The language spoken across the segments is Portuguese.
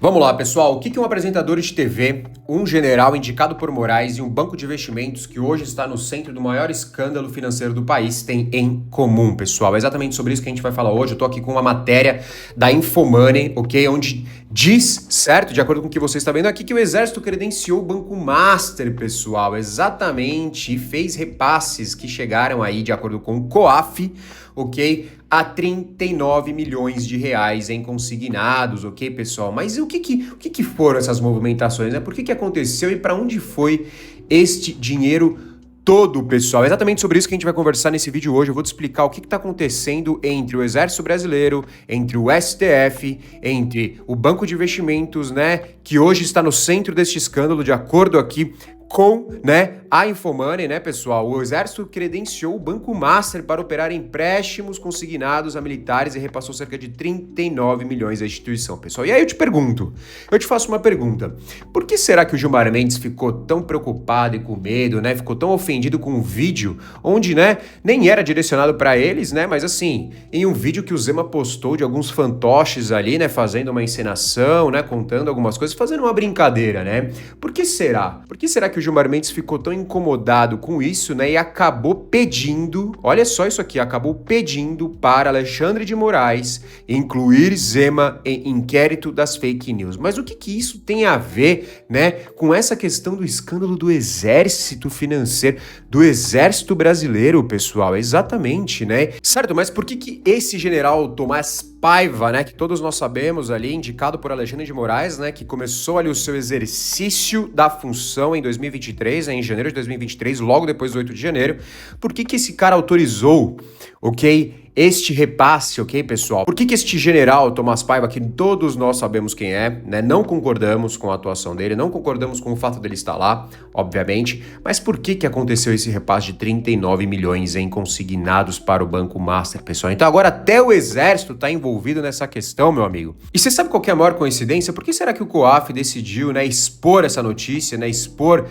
Vamos lá, pessoal. O que um apresentador de TV, um general indicado por Moraes e um banco de investimentos que hoje está no centro do maior escândalo financeiro do país têm em comum, pessoal? É exatamente sobre isso que a gente vai falar hoje. Eu tô aqui com uma matéria da Infomoney, ok? Onde diz, certo, de acordo com o que você está vendo aqui, que o Exército credenciou o Banco Master, pessoal. Exatamente. E fez repasses que chegaram aí, de acordo com o COAF, ok? A 39 milhões de reais em consignados, ok, pessoal? Mas o que foram essas movimentações, né? Por que aconteceu e para onde foi este dinheiro todo, pessoal? É exatamente sobre isso que a gente vai conversar nesse vídeo hoje. Eu vou te explicar o que está acontecendo entre o Exército Brasileiro, entre o STF, entre o Banco de Investimentos, né? Que hoje está no centro deste escândalo, de acordo aqui com, né, a Infomoney, né, pessoal? O Exército credenciou o Banco Master para operar empréstimos consignados a militares e repassou cerca de 39 milhões à instituição, pessoal. E aí eu te faço uma pergunta. Por que será que o Gilmar Mendes ficou tão preocupado e com medo, né? Ficou tão ofendido com um vídeo onde, né, nem era direcionado para eles, né? Mas assim, em um vídeo que o Zema postou de alguns fantoches ali, né, fazendo uma encenação, né, contando algumas coisas, fazendo uma brincadeira, né? Por que será? Por que será que o Gilmar Mendes ficou tão incomodado com isso, né, e acabou pedindo, olha só isso aqui, acabou pedindo para Alexandre de Moraes incluir Zema em inquérito das fake news? Mas o que isso tem a ver, né, com essa questão do escândalo do exército financeiro, do exército brasileiro, pessoal? Exatamente, né? Certo, mas por que esse general Tomás Paiva, né, que todos nós sabemos ali, indicado por Alexandre de Moraes, né, que começou ali o seu exercício da função em 2023, né, em janeiro de 2023, logo depois do 8 de janeiro, por que esse cara autorizou, ok, este repasse, ok, pessoal? Por que este general, Tomás Paiva, que todos nós sabemos quem é, né, não concordamos com a atuação dele, não concordamos com o fato dele estar lá, obviamente, mas por que aconteceu esse repasse de 39 milhões em consignados para o Banco Master, pessoal? Então agora até o Exército está envolvido nessa questão, meu amigo. E você sabe qual que é a maior coincidência? Por que será que o COAF decidiu, né, expor essa notícia, né, expor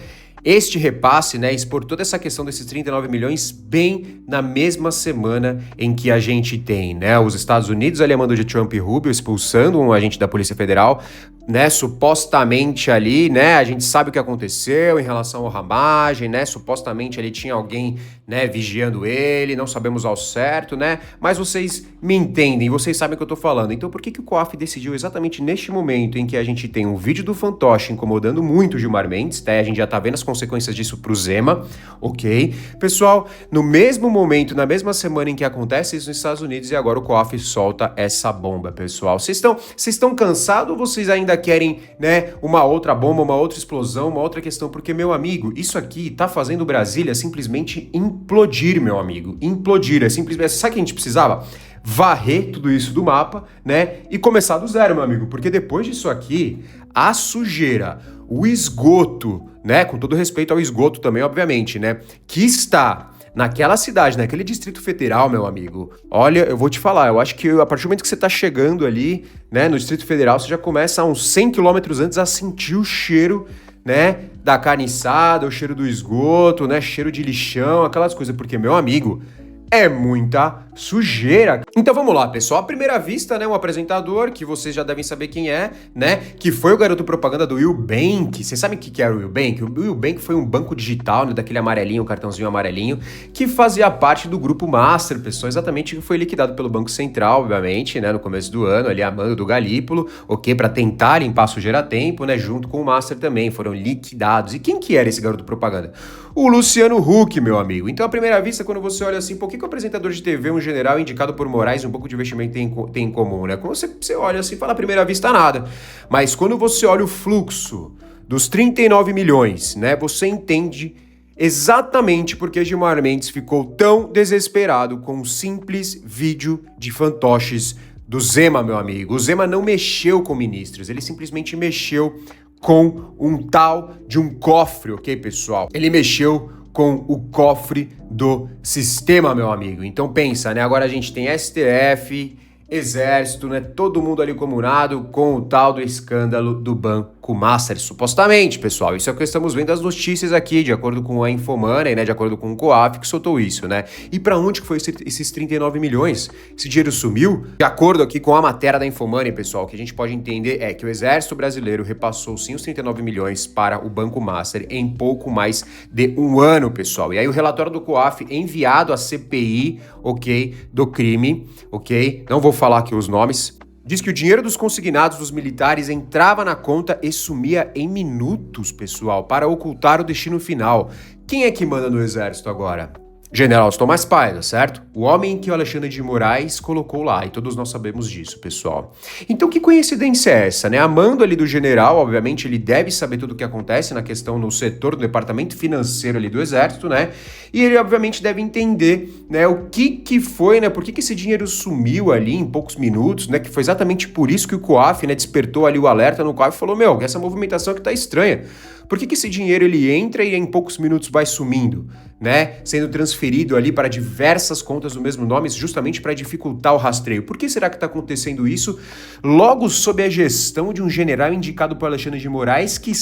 este repasse, né, expor toda essa questão desses 39 milhões bem na mesma semana em que a gente tem, né, os Estados Unidos ali a mando de Trump e Rubio expulsando um agente da Polícia Federal, né, supostamente ali, né, a gente sabe o que aconteceu em relação ao ramagem, né, supostamente ali tinha alguém, né, vigiando ele, não sabemos ao certo, né, mas vocês me entendem, vocês sabem o que eu tô falando. Então por que o COAF decidiu exatamente neste momento em que a gente tem um vídeo do fantoche incomodando muito o Gilmar Mendes, tá? A gente já tá vendo as consequências disso pro Zema, ok? Pessoal, no mesmo momento, na mesma semana em que acontece isso nos Estados Unidos, e agora o COAF solta essa bomba, pessoal. Vocês estão cansados ou vocês ainda querem, né, uma outra bomba, uma outra explosão, uma outra questão? Porque, meu amigo, isso aqui tá fazendo Brasília simplesmente implodir, meu amigo. Implodir, é simplesmente... Sabe o que a gente precisava? Varrer tudo isso do mapa, né, e começar do zero, meu amigo. Porque depois disso aqui, a sujeira, o esgoto, né, com todo respeito ao esgoto também, obviamente, né, que está naquela cidade, naquele Distrito Federal, meu amigo, olha, eu vou te falar, eu acho que a partir do momento que você tá chegando ali, né, no Distrito Federal, você já começa a uns 100 quilômetros antes a sentir o cheiro, né, da carniçada, o cheiro do esgoto, né, cheiro de lixão, aquelas coisas, porque, meu amigo, é muita sujeira. Então vamos lá, pessoal. À primeira vista, né, um apresentador que vocês já devem saber quem é, né, que foi o garoto propaganda do Will Bank. Vocês sabem o que era o Will Bank? O Will Bank foi um banco digital, né, daquele amarelinho, um cartãozinho amarelinho, que fazia parte do Grupo Master, pessoal, exatamente, que foi liquidado pelo Banco Central, obviamente, né, no começo do ano, ali a mando do Galípolo, ok, para tentar limpar a sujeira a tempo, né, junto com o Master também, foram liquidados. E quem que era esse garoto propaganda? O Luciano Huck, meu amigo. Então, à primeira vista, quando você olha assim, por que o apresentador de TV, um general indicado por Moraes, um pouco de investimento tem em comum, né? Quando você olha assim, fala à primeira vista nada. Mas quando você olha o fluxo dos 39 milhões, né? Você entende exatamente porque Gilmar Mendes ficou tão desesperado com um simples vídeo de fantoches do Zema, meu amigo. O Zema não mexeu com ministros, ele simplesmente mexeu com um tal de um cofre, ok, pessoal? Ele mexeu com o cofre do sistema, meu amigo. Então pensa, né? Agora a gente tem STF, Exército, né? Todo mundo ali comunado com o tal do escândalo do Banco Banco Master, supostamente, pessoal. Isso é o que estamos vendo as notícias aqui, de acordo com a Infomoney, né? De acordo com o COAF, que soltou isso, né? E para onde que foi esses 39 milhões? Esse dinheiro sumiu? De acordo aqui com a matéria da Infomoney, pessoal, o que a gente pode entender é que o Exército Brasileiro repassou sim os 39 milhões para o Banco Master em pouco mais de um ano, pessoal. E aí o relatório do COAF enviado à CPI, ok, do crime, ok? Não vou falar aqui os nomes. Diz que o dinheiro dos consignados dos militares entrava na conta e sumia em minutos, pessoal, para ocultar o destino final. Quem é que manda no Exército agora? General Tomás Paiva, certo? O homem que o Alexandre de Moraes colocou lá, e todos nós sabemos disso, pessoal. Então, que coincidência é essa, né? A mando ali do general, obviamente, ele deve saber tudo o que acontece na questão no setor do departamento financeiro ali do Exército, né? E ele, obviamente, deve entender, né, o que foi, né? Por que esse dinheiro sumiu ali em poucos minutos, né? Que foi exatamente por isso que o COAF, né, despertou ali o alerta no COAF e falou, meu, essa movimentação aqui tá estranha. Por que esse dinheiro ele entra e em poucos minutos vai sumindo, né? Sendo transferido ali para diversas contas do mesmo nome, justamente para dificultar o rastreio. Por que será que está acontecendo isso logo sob a gestão de um general indicado por Alexandre de Moraes, que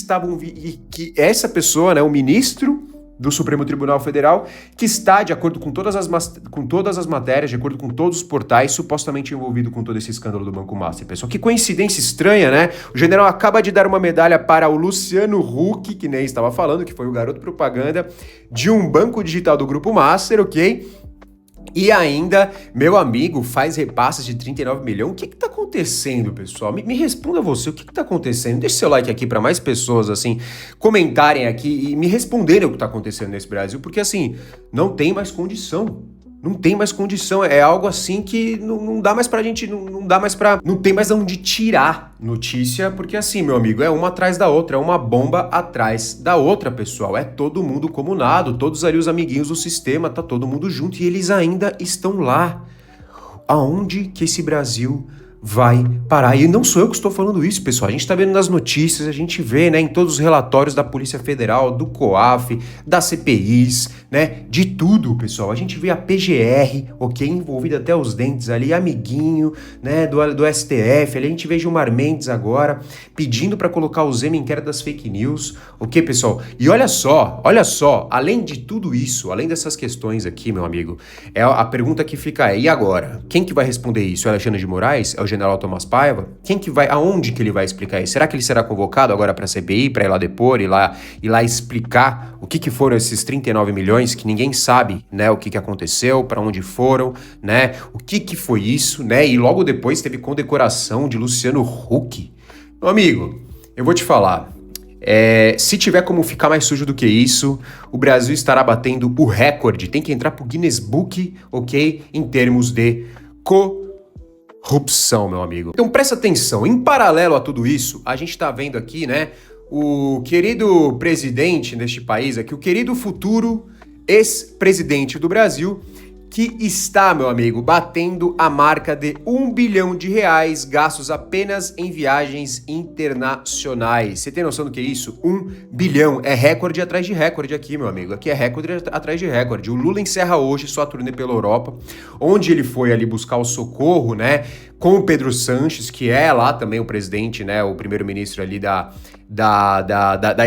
essa pessoa, né, o ministro do Supremo Tribunal Federal, que está, de acordo com todas as matérias, de acordo com todos os portais, supostamente envolvido com todo esse escândalo do Banco Master. Pessoal, que coincidência estranha, né? O general acaba de dar uma medalha para o Luciano Huck, que nem estava falando, que foi o garoto propaganda de um banco digital do Grupo Master, ok? E ainda, meu amigo, faz repasses de 39 milhões. O que tá acontecendo, pessoal? Me responda você, o que tá acontecendo? Deixa seu like aqui para mais pessoas, assim, comentarem aqui e me responderem o que tá acontecendo nesse Brasil, porque, assim, não tem mais condição. Não tem mais condição, é algo assim que não dá mais pra gente, não tem mais onde tirar notícia, porque assim, meu amigo, é uma atrás da outra, é uma bomba atrás da outra, pessoal, é todo mundo comunado, todos ali os amiguinhos do sistema, tá todo mundo junto e eles ainda estão lá. Aonde que esse Brasil vai parar? E não sou eu que estou falando isso, pessoal. A gente tá vendo nas notícias, a gente vê, né, em todos os relatórios da Polícia Federal, do COAF, das CPIs, né, de tudo, pessoal. A gente vê a PGR, ok, envolvida até os dentes ali, amiguinho, né, do STF. Ali a gente vê Gilmar Mendes agora pedindo para colocar o Zema em inquérito das fake news, ok, pessoal? E olha só, além de tudo isso, além dessas questões aqui, meu amigo, é a pergunta que fica aí, e agora? Quem que vai responder isso? É o Alexandre de Moraes? É o general Tomás Paiva? Quem que vai, aonde que ele vai explicar isso? Será que ele será convocado agora para a CPI, para ir lá depor, ir lá explicar o que foram esses 39 milhões que ninguém sabe, né, o que aconteceu, para onde foram, né, o que foi isso, né, e logo depois teve condecoração de Luciano Huck. Meu amigo, eu vou te falar, se tiver como ficar mais sujo do que isso, o Brasil estará batendo o recorde, tem que entrar pro Guinness Book, ok, em termos de corrupção, meu amigo. Então presta atenção, em paralelo a tudo isso, a gente tá vendo aqui, né, o querido presidente deste país aqui, o querido futuro ex-presidente do Brasil, que está, meu amigo, batendo a marca de R$1 bilhão gastos apenas em viagens internacionais. Você tem noção do que é isso? 1 bilhão. É recorde atrás de recorde aqui, meu amigo. Aqui é recorde atrás de recorde. O Lula encerra hoje sua turnê pela Europa, onde ele foi ali buscar o socorro, né, com o Pedro Sánchez, que é lá também o presidente, né, o primeiro-ministro ali da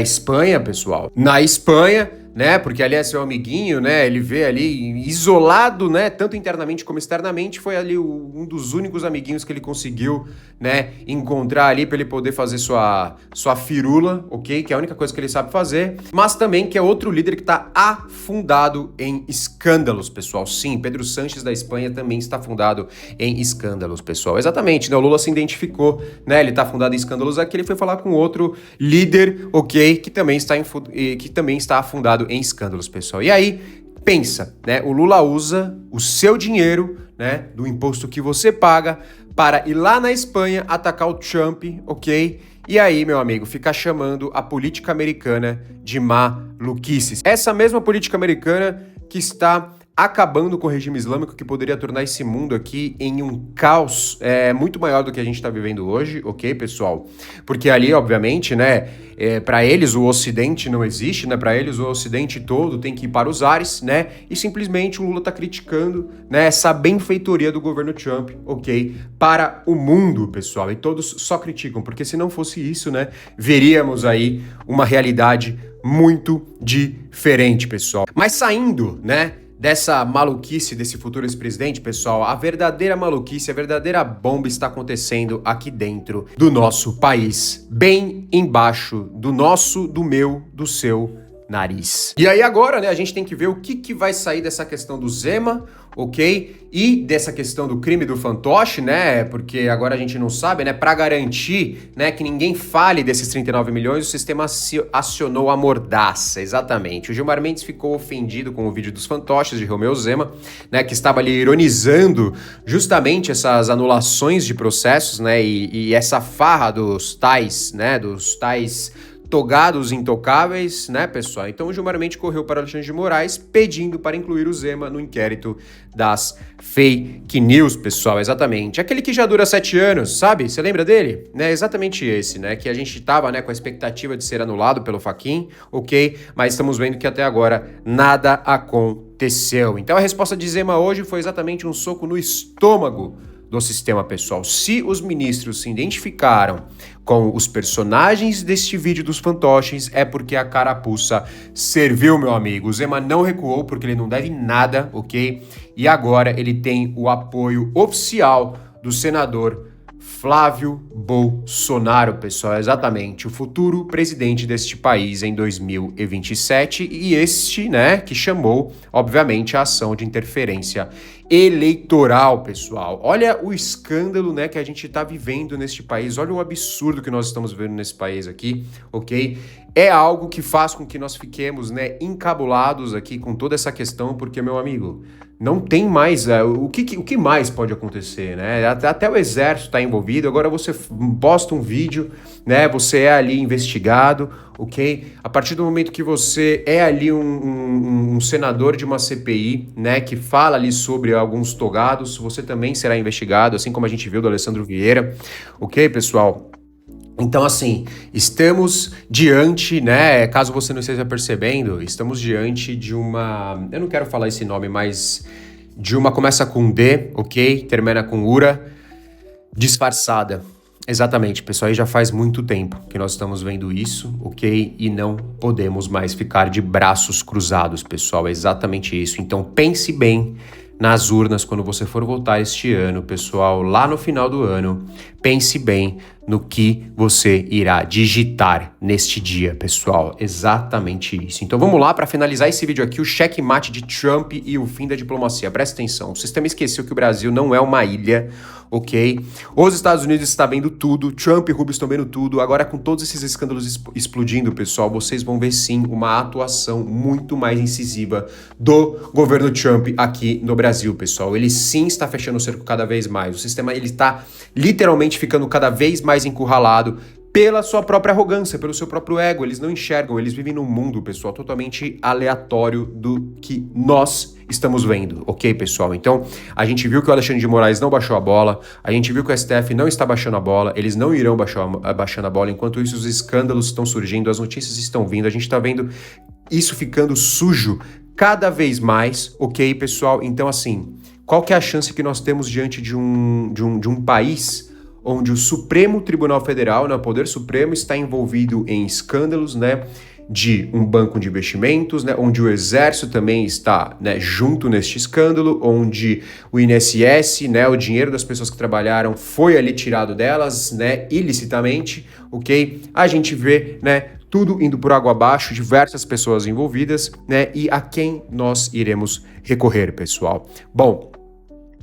Espanha, pessoal. Na Espanha, né, porque ali é seu amiguinho, né, ele vê ali isolado, né, tanto internamente como externamente, foi ali um dos únicos amiguinhos que ele conseguiu, né, encontrar ali para ele poder fazer sua firula, ok, que é a única coisa que ele sabe fazer, mas também que é outro líder que tá afundado em escândalos, pessoal. Sim, Pedro Sánchez da Espanha também está afundado em escândalos, pessoal. Exatamente, né, o Lula se identificou, né, ele tá afundado em escândalos aqui, ele foi falar com outro líder, ok, que também está afundado em escândalos, pessoal. E aí, pensa, né? O Lula usa o seu dinheiro, né, do imposto que você paga para ir lá na Espanha atacar o Trump, ok? E aí, meu amigo, fica chamando a política americana de maluquices. Essa mesma política americana que está acabando com o regime islâmico, que poderia tornar esse mundo aqui em um caos muito maior do que a gente está vivendo hoje, ok, pessoal? Porque ali, obviamente, né, para eles o Ocidente não existe, né, para eles o Ocidente todo tem que ir para os ares, né, e simplesmente o Lula está criticando, né, essa benfeitoria do governo Trump, ok, para o mundo, pessoal, e todos só criticam, porque se não fosse isso, né, veríamos aí uma realidade muito diferente, pessoal. Mas saindo, né, dessa maluquice desse futuro ex-presidente, pessoal, a verdadeira maluquice, a verdadeira bomba está acontecendo aqui dentro do nosso país, bem embaixo do nosso, do meu, do seu nariz. E aí agora, né, a gente tem que ver o que vai sair dessa questão do Zema, ok? E dessa questão do crime do fantoche, né? Porque agora a gente não sabe, né? Para garantir, né, que ninguém fale desses 39 milhões, o sistema acionou a mordaça, exatamente. O Gilmar Mendes ficou ofendido com o vídeo dos fantoches de Romeu Zema, né, que estava ali ironizando justamente essas anulações de processos, né, e essa farra dos tais togados intocáveis, né, pessoal? Então o Gilmar Mendes correu para Alexandre de Moraes pedindo para incluir o Zema no inquérito das fake news, pessoal, exatamente. Aquele que já dura 7 anos, sabe? Você lembra dele? Né, exatamente esse, né, que a gente tava, né, com a expectativa de ser anulado pelo Fachin, ok? Mas estamos vendo que até agora nada aconteceu. Então a resposta de Zema hoje foi exatamente um soco no estômago do sistema, pessoal. Se os ministros se identificaram com os personagens deste vídeo dos fantoches, é porque a carapuça serviu, meu amigo. O Zema não recuou porque ele não deve nada, ok? E agora ele tem o apoio oficial do senador Flávio Bolsonaro, pessoal, exatamente, o futuro presidente deste país em 2027 e este, né, que chamou, obviamente, a ação de interferência eleitoral, pessoal. Olha o escândalo, né, que a gente tá vivendo neste país, olha o absurdo que nós estamos vivendo nesse país aqui, ok? É algo que faz com que nós fiquemos, né, encabulados aqui com toda essa questão, porque, meu amigo, não tem mais, o que mais pode acontecer, né? Até o exército está envolvido, agora você posta um vídeo, né? Você é ali investigado, ok? A partir do momento que você é ali um senador de uma CPI, né? Que fala ali sobre alguns togados, você também será investigado, assim como a gente viu do Alessandro Vieira, ok, pessoal? Então, assim, estamos diante, né, caso você não esteja percebendo, estamos diante de uma, eu não quero falar esse nome, mas de uma começa com D, ok? Termina com Ura, disfarçada. Exatamente, pessoal, aí já faz muito tempo que nós estamos vendo isso, ok? E não podemos mais ficar de braços cruzados, pessoal, é exatamente isso. Então, pense bem nas urnas quando você for votar este ano, pessoal, lá no final do ano, pense bem no que você irá digitar neste dia, pessoal. Exatamente isso. Então vamos lá, para finalizar esse vídeo aqui, o checkmate de Trump e o fim da diplomacia. Presta atenção, o sistema esqueceu que o Brasil não é uma ilha, ok? Os Estados Unidos estão vendo tudo, Trump e Rubio estão vendo tudo. Agora, com todos esses escândalos explodindo, pessoal, vocês vão ver sim uma atuação muito mais incisiva do governo Trump aqui no Brasil, pessoal. Ele sim está fechando o cerco cada vez mais. O sistema, ele está literalmente ficando cada vez mais encurralado pela sua própria arrogância, pelo seu próprio ego. Eles não enxergam, eles vivem num mundo, pessoal, totalmente aleatório do que nós estamos vendo, ok, pessoal? Então, a gente viu que o Alexandre de Moraes não baixou a bola, a gente viu que o STF não está baixando a bola, eles não irão baixando a bola, enquanto isso os escândalos estão surgindo, as notícias estão vindo, a gente está vendo isso ficando sujo cada vez mais, ok, pessoal? Então, assim, qual que é a chance que nós temos diante de um país onde o Supremo Tribunal Federal, né, o Poder Supremo, está envolvido em escândalos, né, de um banco de investimentos, né, onde o Exército também está, né, junto neste escândalo, onde o INSS, né, o dinheiro das pessoas que trabalharam foi ali tirado delas, né, ilicitamente, ok? A gente vê, né, tudo indo por água abaixo, diversas pessoas envolvidas, né, e a quem nós iremos recorrer, pessoal? Bom,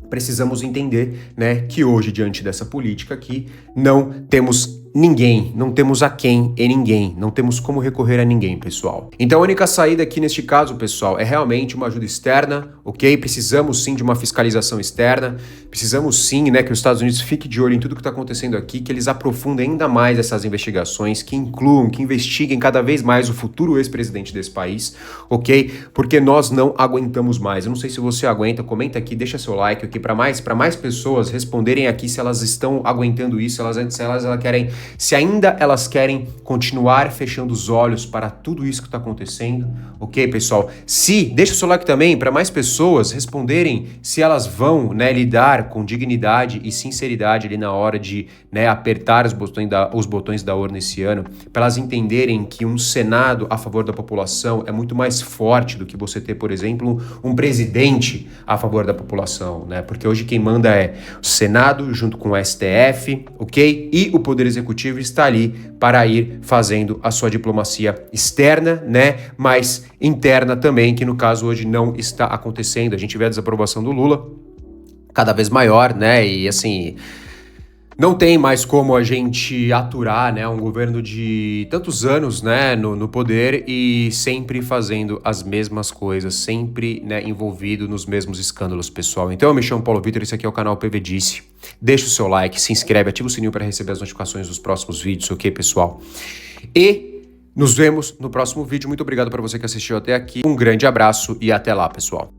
precisamos entender, né, que hoje, diante dessa política aqui, não temos ninguém, não temos a quem em ninguém, não temos como recorrer a ninguém, pessoal. Então a única saída aqui neste caso, pessoal, é realmente uma ajuda externa, ok? Precisamos sim de uma fiscalização externa, precisamos sim, né, que os Estados Unidos fiquem de olho em tudo que está acontecendo aqui, que eles aprofundem ainda mais essas investigações, que incluam, que investiguem cada vez mais o futuro ex-presidente desse país, ok? Porque nós não aguentamos mais. Eu não sei se você aguenta, comenta aqui, deixa seu like, ok? Para mais pessoas responderem aqui se elas estão aguentando isso, se ainda elas querem continuar fechando os olhos para tudo isso que está acontecendo, ok, pessoal? Deixa o seu like também para mais pessoas responderem se elas vão, né, lidar com dignidade e sinceridade ali na hora de, né, apertar os botões da urna esse ano, para elas entenderem que um Senado a favor da população é muito mais forte do que você ter, por exemplo, um presidente a favor da população, né? Porque hoje quem manda é o Senado junto com o STF, ok? E o Poder Executivo está ali para ir fazendo a sua diplomacia externa, né? Mas interna também, que no caso hoje não está acontecendo. A gente vê a desaprovação do Lula cada vez maior, né? E assim, não tem mais como a gente aturar, né, um governo de tantos anos, né, no poder e sempre fazendo as mesmas coisas, sempre, né, envolvido nos mesmos escândalos, pessoal. Então eu me chamo Paulo Vitor, esse aqui é o canal PV Disse. Deixa o seu like, se inscreve, ativa o sininho para receber as notificações dos próximos vídeos, ok, pessoal? E nos vemos no próximo vídeo. Muito obrigado para você que assistiu até aqui. Um grande abraço e até lá, pessoal.